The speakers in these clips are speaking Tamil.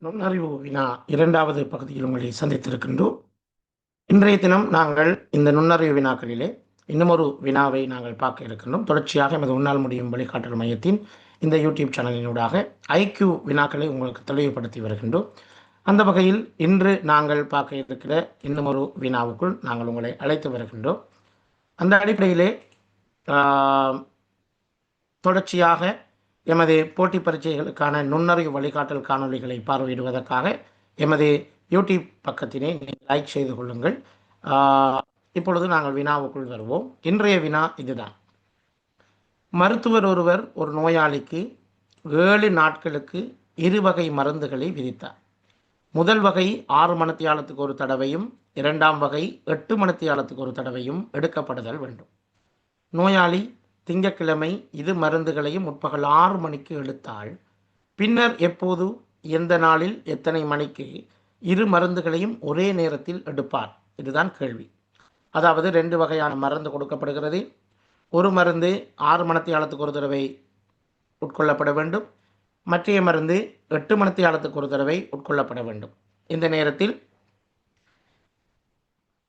நுண்ணறிவு வினா இரண்டாவது பகுதியில் உங்களை சந்தித்திருக்கின்றோம். இன்றைய தினம் நாங்கள் இந்த நுண்ணறிவு வினாக்களிலே இன்னுமொரு வினாவை நாங்கள் பார்க்க இருக்கின்றோம். தொடர்ச்சியாக எமது உன்னால் முடியும் வழிகாட்டல் மையத்தின் இந்த யூடியூப் சேனலினூடாக ஐக்யூ வினாக்களை உங்களுக்கு தெளிவுபடுத்தி வருகின்றோம். அந்த வகையில் இன்று நாங்கள் பார்க்க இருக்கிற இன்னுமொரு வினாவுக்குள் நாங்கள் உங்களை அழைத்து வருகின்றோம். அந்த அடிப்படையிலே தொடர்ச்சியாக எமது போட்டி பரீட்சைகளுக்கான நுண்ணறிவு வழிகாட்டல் காணொலிகளை பார்வையிடுவதற்காக எமது யூடியூப் பக்கத்தினை லைக் செய்து கொள்ளுங்கள். இப்பொழுது நாங்கள் வினாவுக்குள் வருவோம். இன்றைய வினா இதுதான். மருத்துவர் ஒருவர் ஒரு நோயாளிக்கு 7 நாட்களுக்கு 2 வகை மருந்துகளை விதித்தார். முதல் வகை 6 மணித்தியாலத்துக்கு ஒரு தடவையும், இரண்டாம் வகை 8 மணித்தியாலத்துக்கு ஒரு தடவையும் எடுக்கப்படுதல் வேண்டும். நோயாளி திங்கட்கிழமை இது மருந்துகளையும் முற்பகல் 6 மணிக்கு எடுத்தால் பின்னர் எப்போது, எந்த நாளில், எத்தனை மணிக்கு 2 மருந்துகளையும் ஒரே நேரத்தில் எடுப்பார்? இதுதான் கேள்வி. அதாவது 2 வகையான மருந்து கொடுக்கப்படுகிறது. ஒரு மருந்து 6 மணித்தியாலத்துக்கு ஒரு தடவை உட்கொள்ளப்பட வேண்டும். மற்றைய மருந்து 8 மணித்தியாலத்துக்கு ஒரு தடவை உட்கொள்ளப்பட வேண்டும். இந்த நேரத்தில்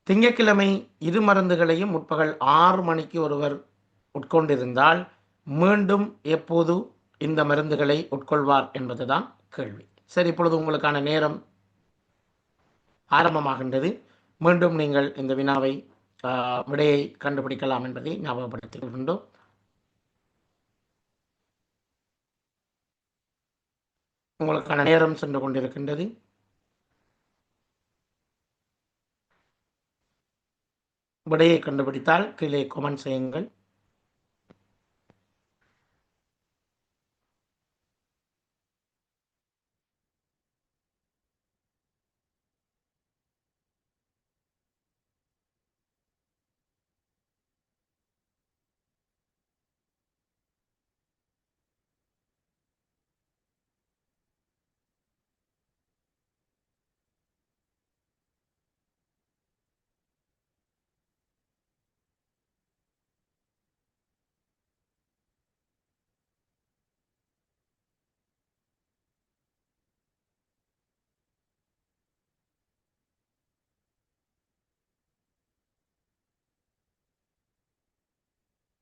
திங்கட்கிழமை 2 மருந்துகளையும் முற்பகல் 6 மணிக்கு ஒருவர் உட்கொண்டிருந்தால் மீண்டும் எப்போது இந்த மருந்துகளை உட்கொள்வார் என்பதுதான் கேள்வி. சரி, இப்பொழுது உங்களுக்கான நேரம் ஆரம்பமாகின்றது. மீண்டும் நீங்கள் இந்த வினாவை விடையை கண்டுபிடிக்கலாம் என்பதை ஞாபகப்படுத்திக் கொள்கின்றோம். உங்களுக்கான நேரம் சென்று கொண்டிருக்கின்றது. விடையை கண்டுபிடித்தால் கீழே கமெண்ட் செய்யுங்கள்.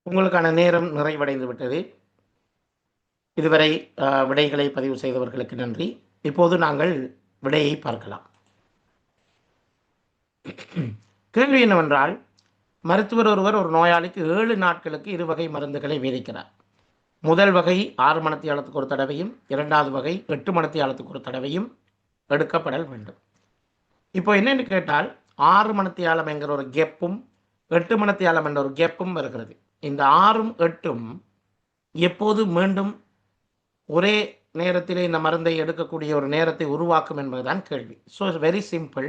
உங்களுக்கான நேரம் நிறைவடைந்து விட்டது. இதுவரை விடைகளை பதிவு செய்தவர்களுக்கு நன்றி. இப்போது நாங்கள் விடையை பார்க்கலாம். கேள்வி என்னவென்றால், மருத்துவர் ஒருவர் ஒரு நோயாளிக்கு 7 நாட்களுக்கு 2 வகை மருந்துகளை விதிக்கிறார். முதல் வகை 6 மணித்தியாலத்துக்கு ஒரு தடவையும், இரண்டாவது வகை 8 மணித்தியாலத்துக்கு ஒரு தடவையும் எடுக்கப்படல் வேண்டும். இப்போ என்னென்னு கேட்டால், 6 மணித்தியாலம் என்கிற ஒரு கேப்பும் 8 மணித்தியாலம் என்ற ஒரு கேப்பும் இருக்கிறது. இந்த 6ம் 8ம் எப்போது மீண்டும் ஒரே நேரத்திலே இந்த மருந்தை எடுக்கக்கூடிய ஒரு நேரத்தை உருவாக்கும் என்பதுதான் கேள்வி. So very simple.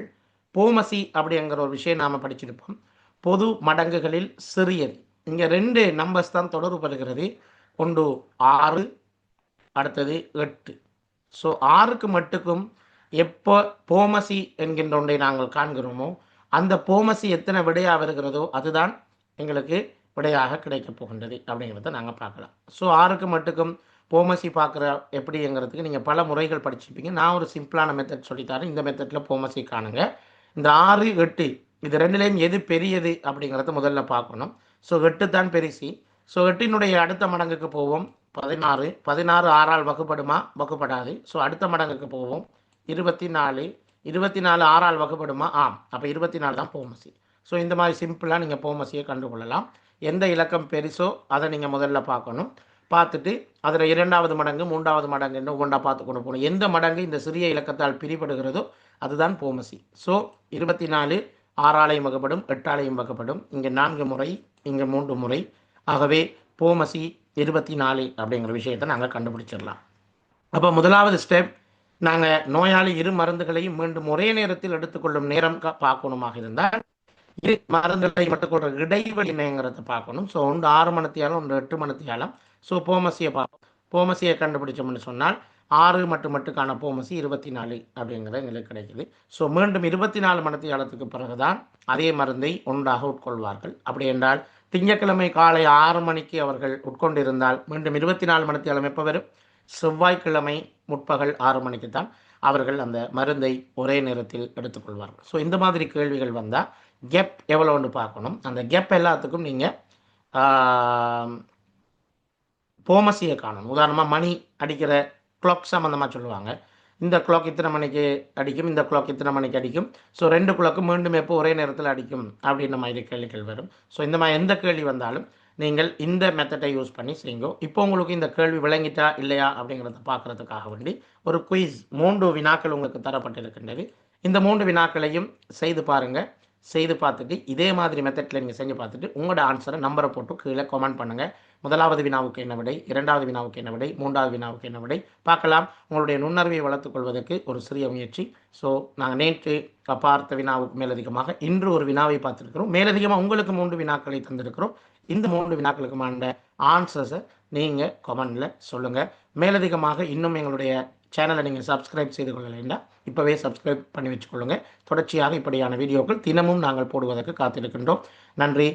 போமசி அப்படிங்கிற ஒரு விஷயம் நாம் படிச்சிருப்போம். பொது மடங்குகளில் சிறியது. இங்கே 2 நம்பர்ஸ் தான் தொடர்புபடுகிறது. ஒன்று 6, அடுத்தது 8. ஸோ 6க்கு மட்டுக்கும் எப்போ போமசி என்கின்ற ஒன்றை நாங்கள் காண்கிறோமோ அந்த போமசி எத்தனை விடையாக வருகிறதோ அதுதான் எங்களுக்கு விடையாக கிடைக்கப் போகின்றது அப்படிங்கிறத நாங்கள் பார்க்கலாம். ஸோ 6க்கு மட்டுக்கும் போமசி பார்க்குற எப்படிங்கிறதுக்கு நீங்கள் பல முறைகள் படிச்சுப்பீங்க. நான் ஒரு சிம்பிளான மெத்தட் சொல்லித்தரேன். இந்த மெத்தடில் போமசி காணுங்க. இந்த 6, 8 இது ரெண்டுலேயும் எது பெரியது அப்படிங்கிறத முதல்ல பார்க்கணும். ஸோ 8 தான் பெருசி. ஸோ 8னுடைய அடுத்த மடங்குக்கு போவோம். 16. 16 6ஆல் வகுப்படுமா? வகுப்படாது. ஸோ அடுத்த மடங்குக்கு போவோம். 24. 24 6ஆல் வகுப்படுமா? ஆம். அப்போ 24 தான் போமசி. ஸோ இந்த மாதிரி சிம்பிளாக நீங்கள் போமசியை கண்டுகொள்ளலாம். எந்த இலக்கம் பெருசோ அதை நீங்கள் முதல்ல பார்க்கணும். பார்த்துட்டு அதில் 2வது மடங்கு 3வது மடங்குன்னு ஒவ்வொன்றா பார்த்து கொண்டு போகணும். எந்த மடங்கு இந்த சிறிய இலக்கத்தால் பிரிபடுகிறதோ அதுதான் போமசி. ஸோ 24 6ஆலையும் வகுப்படும், 8ஆலையும் வகுப்படும். இங்கே 4 முறை, இங்கே 3 முறை. ஆகவே போமசி 24 அப்படிங்கிற விஷயத்தை நாங்கள் கண்டுபிடிச்சிடலாம். அப்போ முதலாவது ஸ்டெப், நாங்கள் நோயாளி 2 மருந்துகளையும் மீண்டும் ஒரே நேரத்தில் எடுத்துக்கொள்ளும் நேரம் பார்க்கணுமாக இருந்தால் 2 மருந்துகளை மட்டும் இடைவெளி நேரத்தை பார்க்கணும். ஸோ ஒன்று 6 மணித்தியாலம், ஒன்று 8 மணித்தியாலம். ஸோ போமசியை பார்ப்போம். போமசியை கண்டுபிடிச்சோம்னு சொன்னால் 6 மட்டுக்கான போமசி 24 அப்படிங்கிறது எங்களுக்கு கிடைக்குது. ஸோ மீண்டும் 24 மணித்தியாலத்துக்கு பிறகுதான் அதே மருந்தை ஒன்றாக உட்கொள்வார்கள். அப்படி என்றால் திங்கட்கிழமை காலை 6 மணிக்கு அவர்கள் உட்கொண்டிருந்தால் மீண்டும் 24 மணித்தியாலம் எப்போ வரும்? செவ்வாய்க்கிழமை முற்பகல் 6 மணிக்கு தான். அவர்கள் அந்த மருந்தை ஒரே நேரத்தில் எடுத்துக்கொள்வார்கள். ஸோ இந்த மாதிரி கேள்விகள் வந்தால் கெப் எவ்வளோன்னு பார்க்கணும். அந்த கெப் எல்லாத்துக்கும் நீங்கள் போமசியை காணணும். உதாரணமாக மணி அடிக்கிற கிளாக் சம்மந்தமாக சொல்லுவாங்க. இந்த கிளாக் இத்தனை மணிக்கு அடிக்கும், இந்த கிளாக் இத்தனை மணிக்கு அடிக்கும். ஸோ 2 கிளாக்கு மீண்டும் எப்போ ஒரே நேரத்தில் அடிக்கும் அப்படின்ற மாதிரி கேள்விகள் வரும். ஸோ இந்த மாதிரி எந்த கேள்வி வந்தாலும் நீங்கள் இந்த மெத்தடை யூஸ் பண்ணி செய்யுங்க. இப்போ உங்களுக்கு இந்த கேள்வி விளங்கிட்டா இல்லையா அப்படிங்கிறத பார்க்குறதுக்காக வேண்டி ஒரு குயிஸ் 3 வினாக்கள் உங்களுக்கு தரப்பட்டிருக்கின்றது. இந்த 3 வினாக்களையும் செய்து பாருங்கள். செய்து பார்த்துட்டு இதே மாதிரி மெத்தடில் நீங்கள் செஞ்சு பார்த்துட்டு உங்களோட ஆன்சரை நம்பரை போட்டு கீழே கமெண்ட் பண்ணுங்கள். முதலாவது வினாவுக்கு என்ன விடை, 2வது வினாவுக்கு என்ன விடை, 3வது வினாவுக்கு என்ன விடை பார்க்கலாம். உங்களுடைய நுண்ணறிவை வளர்த்துக் கொள்வதற்கு ஒரு சிறிய முயற்சி. ஸோ நாங்கள் நேற்று பார்த்த வினாவுக்கு மேலதிகமாக இன்று ஒரு வினாவை பார்த்துருக்கிறோம். மேலதிகமாக உங்களுக்கு 3 வினாக்களை தந்திருக்கிறோம். இந்த 3 வினாக்களுக்குமான ஆன்சர்ஸை நீங்கள் கமெண்டில் சொல்லுங்கள். மேலதிகமாக இன்னும் எங்களுடைய சேனலை நீங்கள் சப்ஸ்கிரைப் செய்து கொள்ளலைன்னா இப்போவே சப்ஸ்கிரைப் பண்ணி வச்சுக்கொள்ளுங்கள். தொடர்ச்சியாக இப்படியான வீடியோக்கள் தினமும் நாங்கள் போடுவதற்கு காத்திருக்கின்றோம். நன்றி.